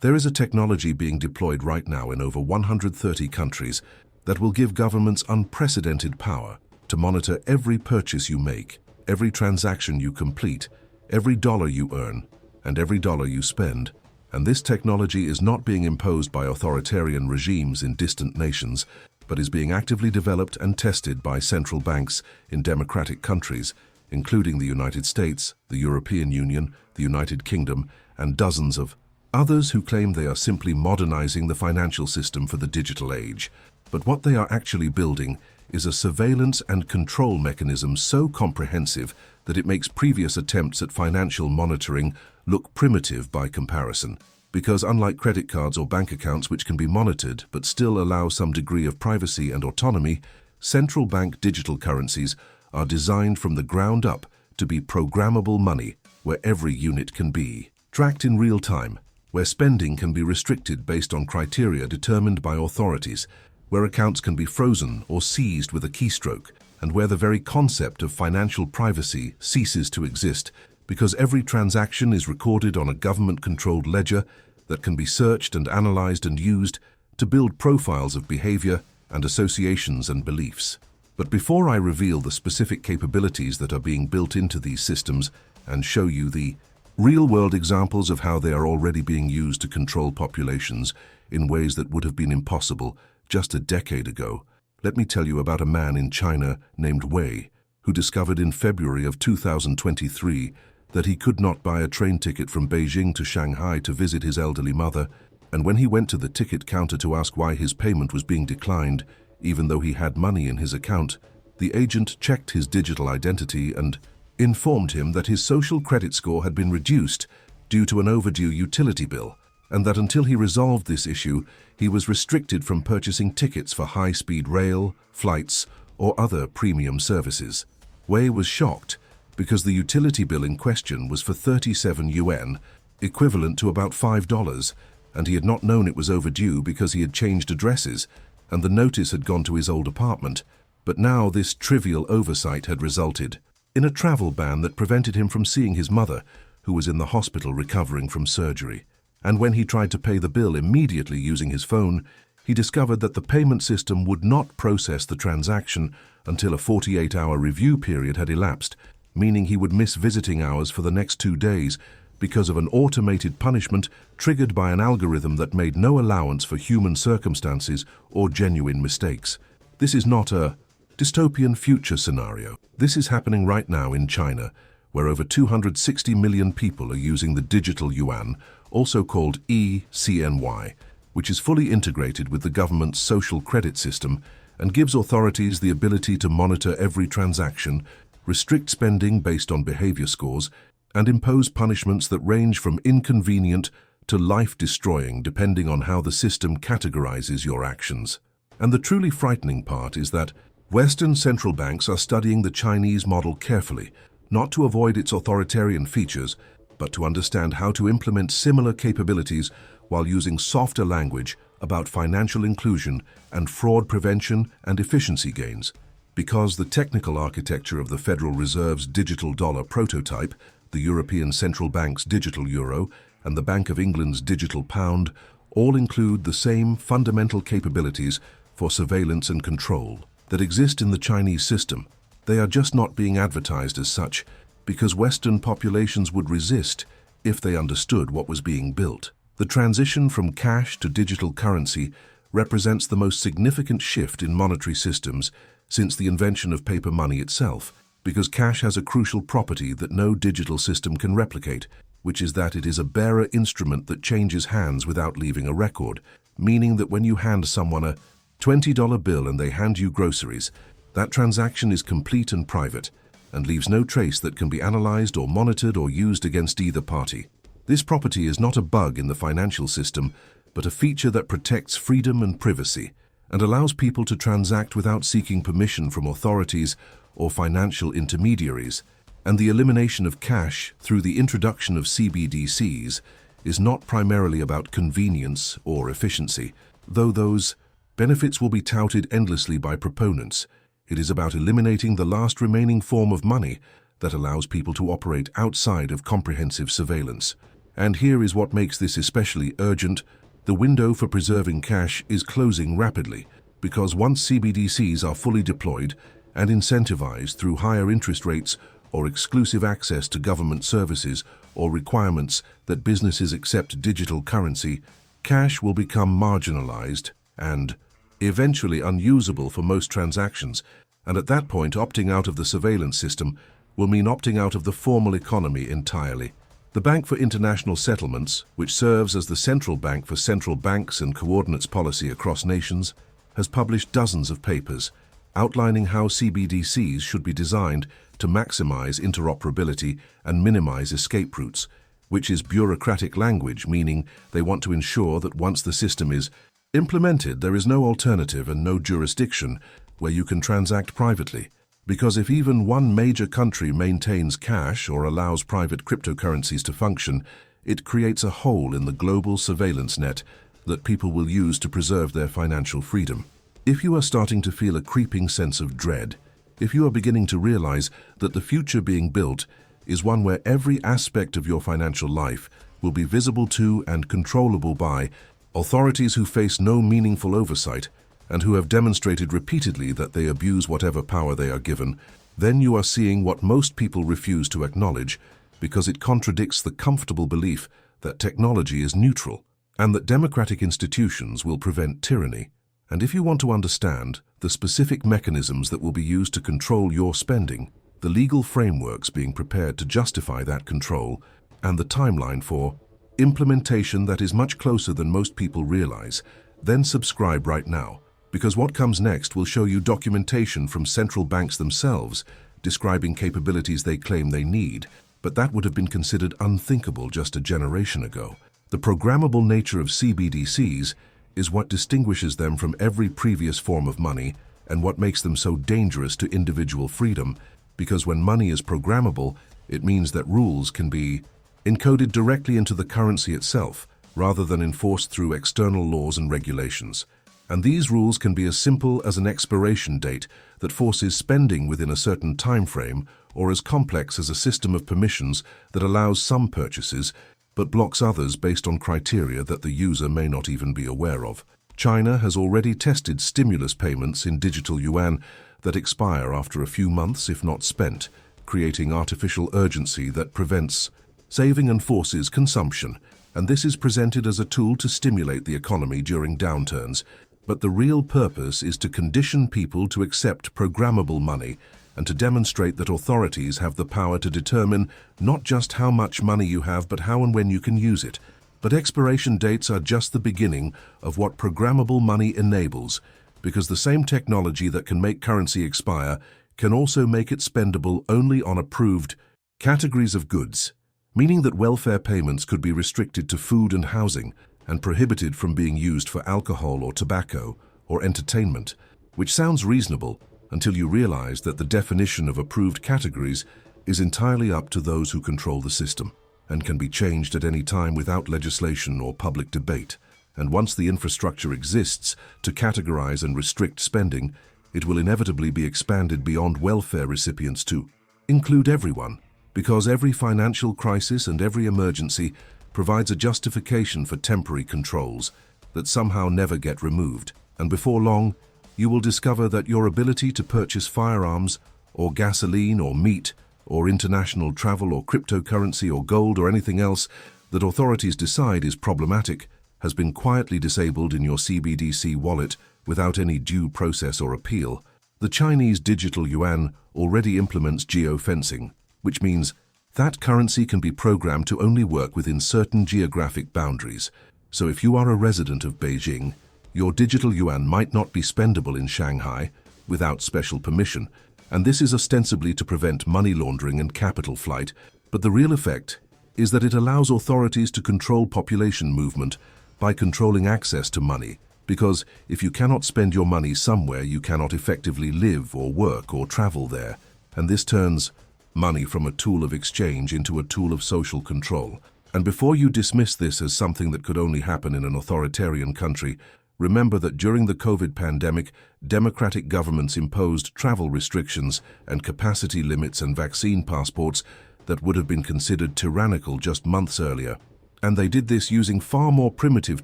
There is a technology being deployed right now in over 130 countries that will give governments unprecedented power to monitor every purchase you make, every transaction you complete, every dollar you earn, and every dollar you spend. And this technology is not being imposed by authoritarian regimes in distant nations, but is being actively developed and tested by central banks in democratic countries, including the United States, the European Union, the United Kingdom, and dozens of others who claim they are simply modernizing the financial system for the digital age. But what they are actually building is a surveillance and control mechanism so comprehensive that it makes previous attempts at financial monitoring look primitive by comparison. Because unlike credit cards or bank accounts which can be monitored but still allow some degree of privacy and autonomy, central bank digital currencies are designed from the ground up to be programmable money, where every unit can be tracked in real time, where spending can be restricted based on criteria determined by authorities, where accounts can be frozen or seized with a keystroke, and where the very concept of financial privacy ceases to exist because every transaction is recorded on a government-controlled ledger that can be searched and analyzed and used to build profiles of behavior and associations and beliefs. But before I reveal the specific capabilities that are being built into these systems and show you the real-world examples of how they are already being used to control populations in ways that would have been impossible just a decade ago, let me tell you about a man in China named Wei, who discovered in February of 2023 that he could not buy a train ticket from Beijing to Shanghai to visit his elderly mother, and when he went to the ticket counter to ask why his payment was being declined, even though he had money in his account, the agent checked his digital identity and informed him that his social credit score had been reduced due to an overdue utility bill, and that until he resolved this issue, he was restricted from purchasing tickets for high-speed rail, flights, or other premium services. Wei was shocked because the utility bill in question was for 37 yuan, equivalent to about $5, and he had not known it was overdue because he had changed addresses, and the notice had gone to his old apartment. But now this trivial oversight had resulted in a travel ban that prevented him from seeing his mother, who was in the hospital recovering from surgery. And when he tried to pay the bill immediately using his phone, he discovered that the payment system would not process the transaction until a 48-hour review period had elapsed, meaning he would miss visiting hours for the next 2 days because of an automated punishment triggered by an algorithm that made no allowance for human circumstances or genuine mistakes. This is not a dystopian future scenario. This is happening right now in China, where over 260 million people are using the digital yuan, also called e-CNY, which is fully integrated with the government's social credit system and gives authorities the ability to monitor every transaction, restrict spending based on behavior scores, and impose punishments that range from inconvenient to life-destroying depending on how the system categorizes your actions. And the truly frightening part is that Western central banks are studying the Chinese model carefully, not to avoid its authoritarian features, but to understand how to implement similar capabilities while using softer language about financial inclusion and fraud prevention and efficiency gains. Because the technical architecture of the Federal Reserve's digital dollar prototype, the European Central Bank's digital euro, and the Bank of England's digital pound all include the same fundamental capabilities for surveillance and control that exist in the Chinese system. They are just not being advertised as such because Western populations would resist if they understood what was being built. The transition from cash to digital currency represents the most significant shift in monetary systems since the invention of paper money itself, because cash has a crucial property that no digital system can replicate, which is that it is a bearer instrument that changes hands without leaving a record, meaning that when you hand someone a $20 bill and they hand you groceries, that transaction is complete and private, and leaves no trace that can be analyzed or monitored or used against either party. This property is not a bug in the financial system, but a feature that protects freedom and privacy, and allows people to transact without seeking permission from authorities or financial intermediaries. And the elimination of cash through the introduction of CBDCs is not primarily about convenience or efficiency, though those benefits will be touted endlessly by proponents. It is about eliminating the last remaining form of money that allows people to operate outside of comprehensive surveillance. And here is what makes this especially urgent. The window for preserving cash is closing rapidly, because once CBDCs are fully deployed and incentivized through higher interest rates or exclusive access to government services or requirements that businesses accept digital currency, cash will become marginalized and eventually unusable for most transactions, and at that point opting out of the surveillance system will mean opting out of the formal economy entirely. The Bank for International Settlements, which serves as the central bank for central banks and coordinates policy across nations, has published dozens of papers outlining how CBDCs should be designed to maximize interoperability and minimize escape routes, which is bureaucratic language, meaning they want to ensure that once the system is implemented, there is no alternative and no jurisdiction where you can transact privately. Because if even one major country maintains cash or allows private cryptocurrencies to function, it creates a hole in the global surveillance net that people will use to preserve their financial freedom. If you are starting to feel a creeping sense of dread, if you are beginning to realize that the future being built is one where every aspect of your financial life will be visible to and controllable by authorities who face no meaningful oversight and who have demonstrated repeatedly that they abuse whatever power they are given, then you are seeing what most people refuse to acknowledge because it contradicts the comfortable belief that technology is neutral and that democratic institutions will prevent tyranny. And if you want to understand the specific mechanisms that will be used to control your spending, the legal frameworks being prepared to justify that control, and the timeline for implementation that is much closer than most people realize, then subscribe right now, because what comes next will show you documentation from central banks themselves describing capabilities they claim they need, but that would have been considered unthinkable just a generation ago. The programmable nature of CBDCs is what distinguishes them from every previous form of money and what makes them so dangerous to individual freedom, because when money is programmable, it means that rules can be encoded directly into the currency itself, rather than enforced through external laws and regulations. And these rules can be as simple as an expiration date that forces spending within a certain time frame, or as complex as a system of permissions that allows some purchases but blocks others based on criteria that the user may not even be aware of. China has already tested stimulus payments in digital yuan that expire after a few months if not spent, creating artificial urgency that prevents saving and forces consumption. And this is presented as a tool to stimulate the economy during downturns. But the real purpose is to condition people to accept programmable money and to demonstrate that authorities have the power to determine not just how much money you have, but how and when you can use it. But expiration dates are just the beginning of what programmable money enables, because the same technology that can make currency expire can also make it spendable only on approved categories of goods, meaning that welfare payments could be restricted to food and housing and prohibited from being used for alcohol or tobacco or entertainment, which sounds reasonable until you realize that the definition of approved categories is entirely up to those who control the system and can be changed at any time without legislation or public debate. And once the infrastructure exists to categorize and restrict spending, it will inevitably be expanded beyond welfare recipients to include everyone, because every financial crisis and every emergency provides a justification for temporary controls that somehow never get removed. And before long, you will discover that your ability to purchase firearms or gasoline or meat or international travel or cryptocurrency or gold or anything else that authorities decide is problematic has been quietly disabled in your CBDC wallet without any due process or appeal. The Chinese digital yuan already implements geofencing, which means that currency can be programmed to only work within certain geographic boundaries. So if you are a resident of Beijing, your digital yuan might not be spendable in Shanghai without special permission, and this is ostensibly to prevent money laundering and capital flight, but the real effect is that it allows authorities to control population movement by controlling access to money, because if you cannot spend your money somewhere, you cannot effectively live or work or travel there, and this turns money from a tool of exchange into a tool of social control. And before you dismiss this as something that could only happen in an authoritarian country, remember that during the COVID pandemic, democratic governments imposed travel restrictions and capacity limits and vaccine passports that would have been considered tyrannical just months earlier. And they did this using far more primitive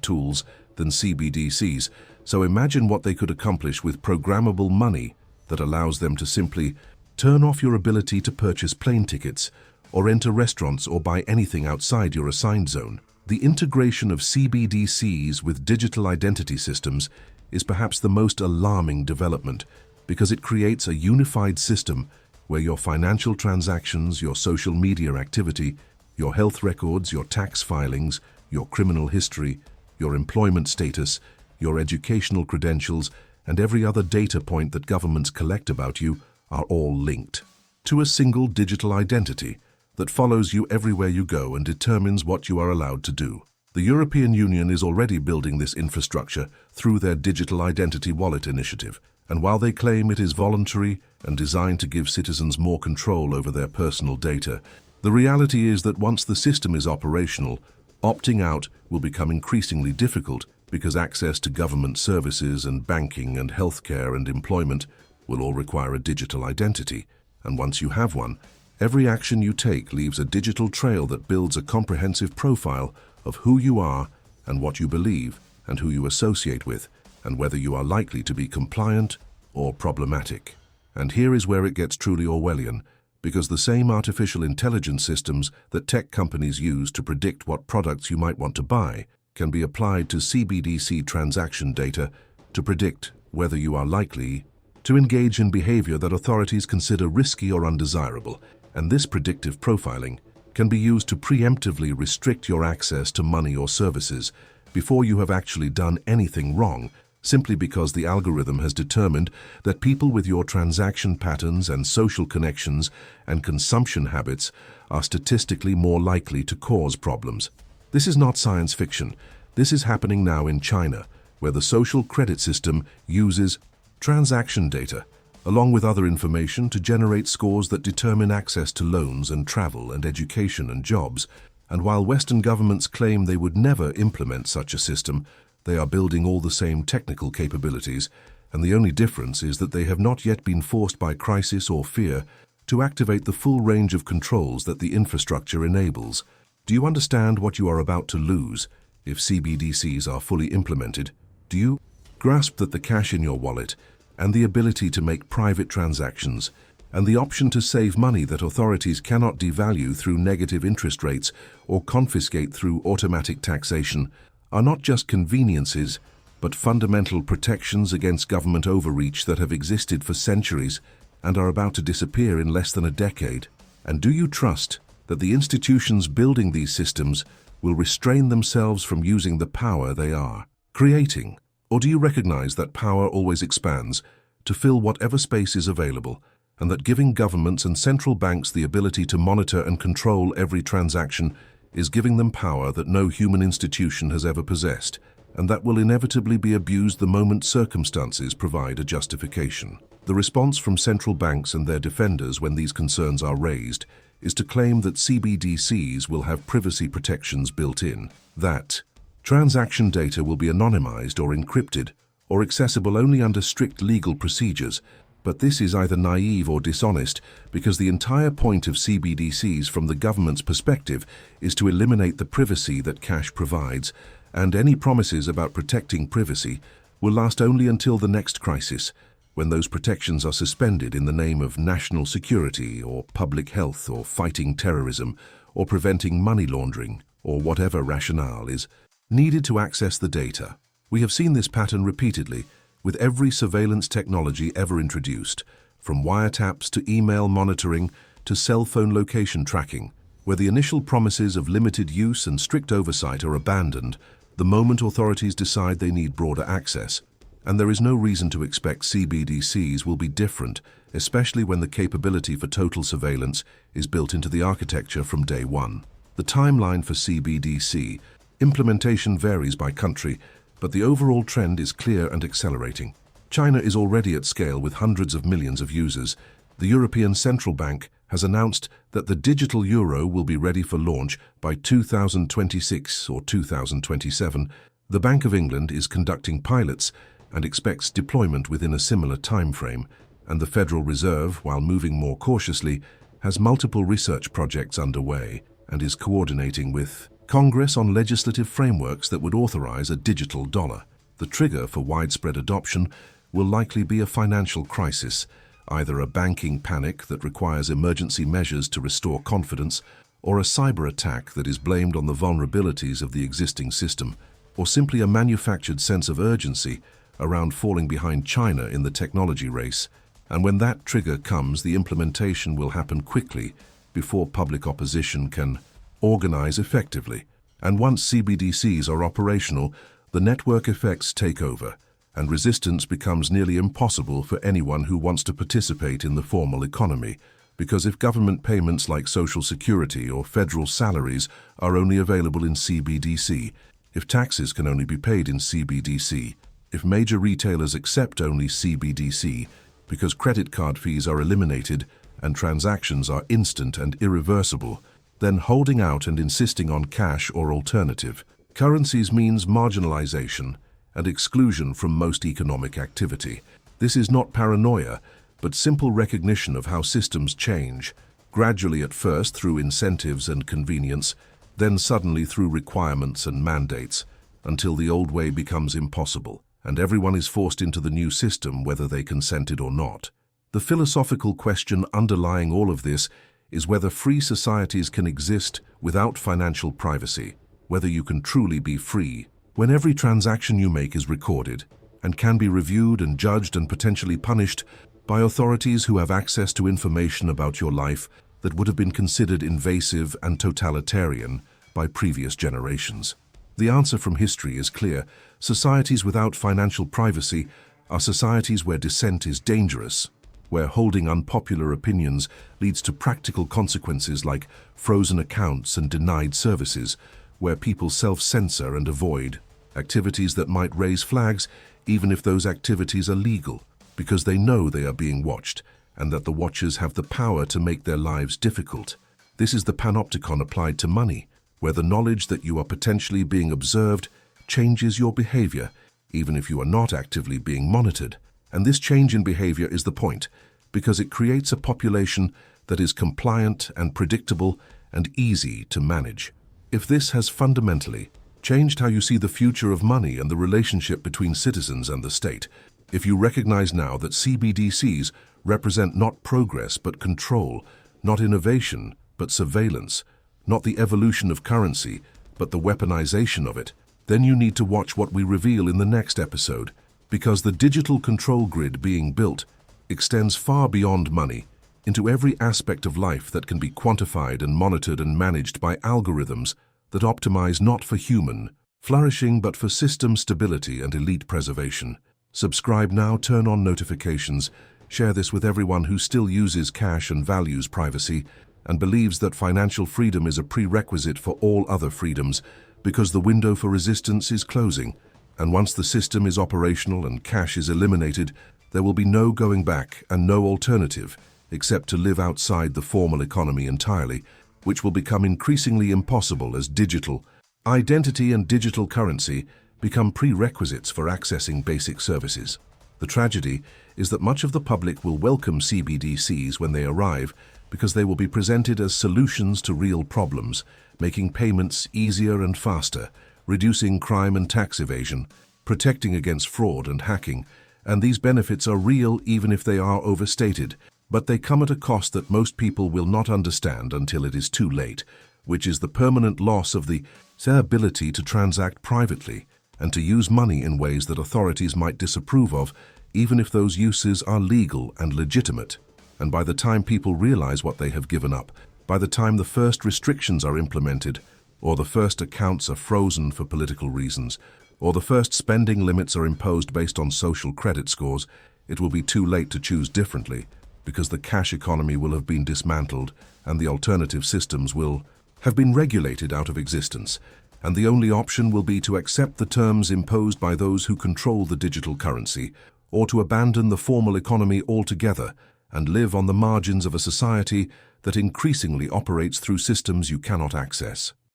tools than CBDCs, so imagine what they could accomplish with programmable money that allows them to simply turn off your ability to purchase plane tickets or enter restaurants or buy anything outside your assigned zone. The integration of CBDCs with digital identity systems is perhaps the most alarming development because it creates a unified system where your financial transactions, your social media activity, your health records, your tax filings, your criminal history, your employment status, your educational credentials, and every other data point that governments collect about you are all linked to a single digital identity that follows you everywhere you go and determines what you are allowed to do. The European Union is already building this infrastructure through their Digital Identity Wallet initiative, and while they claim it is voluntary and designed to give citizens more control over their personal data, the reality is that once the system is operational, opting out will become increasingly difficult because access to government services and banking and healthcare and employment will all require a digital identity, and once you have one, every action you take leaves a digital trail that builds a comprehensive profile of who you are and what you believe and who you associate with and whether you are likely to be compliant or problematic. And here is where it gets truly Orwellian, because the same artificial intelligence systems that tech companies use to predict what products you might want to buy can be applied to CBDC transaction data to predict whether you are likely to engage in behavior that authorities consider risky or undesirable. And this predictive profiling can be used to preemptively restrict your access to money or services before you have actually done anything wrong, simply because the algorithm has determined that people with your transaction patterns and social connections and consumption habits are statistically more likely to cause problems. This is not science fiction. This is happening now in China, where the social credit system uses transaction data along with other information to generate scores that determine access to loans and travel and education and jobs. And while Western governments claim they would never implement such a system, they are building all the same technical capabilities, and the only difference is that they have not yet been forced by crisis or fear to activate the full range of controls that the infrastructure enables. Do you understand what you are about to lose if CBDCs are fully implemented? Do you grasp that the cash in your wallet and the ability to make private transactions and the option to save money that authorities cannot devalue through negative interest rates or confiscate through automatic taxation are not just conveniences, but fundamental protections against government overreach that have existed for centuries and are about to disappear in less than a decade? And do you trust that the institutions building these systems will restrain themselves from using the power they are creating? Or do you recognize that power always expands to fill whatever space is available, and that giving governments and central banks the ability to monitor and control every transaction is giving them power that no human institution has ever possessed, and that will inevitably be abused the moment circumstances provide a justification? The response from central banks and their defenders when these concerns are raised is to claim that CBDCs will have privacy protections built in, that transaction data will be anonymized or encrypted, or accessible only under strict legal procedures. But this is either naive or dishonest, because the entire point of CBDCs from the government's perspective is to eliminate the privacy that cash provides, and any promises about protecting privacy will last only until the next crisis, when those protections are suspended in the name of national security or public health or fighting terrorism or preventing money laundering or whatever rationale is needed to access the data. We have seen this pattern repeatedly with every surveillance technology ever introduced, from wiretaps to email monitoring to cell phone location tracking, where the initial promises of limited use and strict oversight are abandoned the moment authorities decide they need broader access. And there is no reason to expect CBDCs will be different, especially when the capability for total surveillance is built into the architecture from day one. The timeline for CBDC implementation varies by country, but the overall trend is clear and accelerating. China is already at scale with hundreds of millions of users. The European Central Bank has announced that the digital euro will be ready for launch by 2026 or 2027. The Bank of England is conducting pilots and expects deployment within a similar time frame, and the Federal Reserve, while moving more cautiously, has multiple research projects underway and is coordinating with Congress on legislative frameworks that would authorize a digital dollar. The trigger for widespread adoption will likely be a financial crisis, either a banking panic that requires emergency measures to restore confidence, or a cyber attack that is blamed on the vulnerabilities of the existing system, or simply a manufactured sense of urgency around falling behind China in the technology race. And when that trigger comes, the implementation will happen quickly before public opposition can organize effectively. And once CBDCs are operational, the network effects take over, and resistance becomes nearly impossible for anyone who wants to participate in the formal economy. Because if government payments like Social Security or federal salaries are only available in CBDC, if taxes can only be paid in CBDC, if major retailers accept only CBDC, because credit card fees are eliminated and transactions are instant and irreversible, then holding out and insisting on cash or alternative currencies means marginalization and exclusion from most economic activity. This is not paranoia, but simple recognition of how systems change, gradually at first through incentives and convenience, then suddenly through requirements and mandates, until the old way becomes impossible, and everyone is forced into the new system whether they consented or not. The philosophical question underlying all of this is whether free societies can exist without financial privacy, whether you can truly be free when every transaction you make is recorded and can be reviewed and judged and potentially punished by authorities who have access to information about your life that would have been considered invasive and totalitarian by previous generations. The answer from history is clear. Societies without financial privacy are societies where dissent is dangerous, where holding unpopular opinions leads to practical consequences like frozen accounts and denied services, where people self-censor and avoid activities that might raise flags even if those activities are legal, because they know they are being watched and that the watchers have the power to make their lives difficult. This is the panopticon applied to money, where the knowledge that you are potentially being observed changes your behavior, even if you are not actively being monitored. And this change in behavior is the point, because it creates a population that is compliant and predictable and easy to manage. If this has fundamentally changed how you see the future of money and the relationship between citizens and the state, if you recognize now that CBDCs represent not progress but control, not innovation but surveillance, not the evolution of currency but the weaponization of it, then you need to watch what we reveal in the next episode, because the digital control grid being built extends far beyond money into every aspect of life that can be quantified and monitored and managed by algorithms that optimize not for human flourishing but for system stability and elite preservation. Subscribe now, turn on notifications, share this with everyone who still uses cash and values privacy and believes that financial freedom is a prerequisite for all other freedoms, because the window for resistance is closing, and once the system is operational and cash is eliminated, there will be no going back and no alternative except to live outside the formal economy entirely, which will become increasingly impossible as digital identity and digital currency become prerequisites for accessing basic services. The tragedy is that much of the public will welcome CBDCs when they arrive because they will be presented as solutions to real problems, making payments easier and faster, reducing crime and tax evasion, protecting against fraud and hacking, and these benefits are real even if they are overstated, but they come at a cost that most people will not understand until it is too late, which is the permanent loss of their ability to transact privately and to use money in ways that authorities might disapprove of, even if those uses are legal and legitimate. And by the time people realize what they have given up, by the time the first restrictions are implemented, or the first accounts are frozen for political reasons, or the first spending limits are imposed based on social credit scores, it will be too late to choose differently, because the cash economy will have been dismantled and the alternative systems will have been regulated out of existence, and the only option will be to accept the terms imposed by those who control the digital currency, or to abandon the formal economy altogether and live on the margins of a society that increasingly operates through systems you cannot access.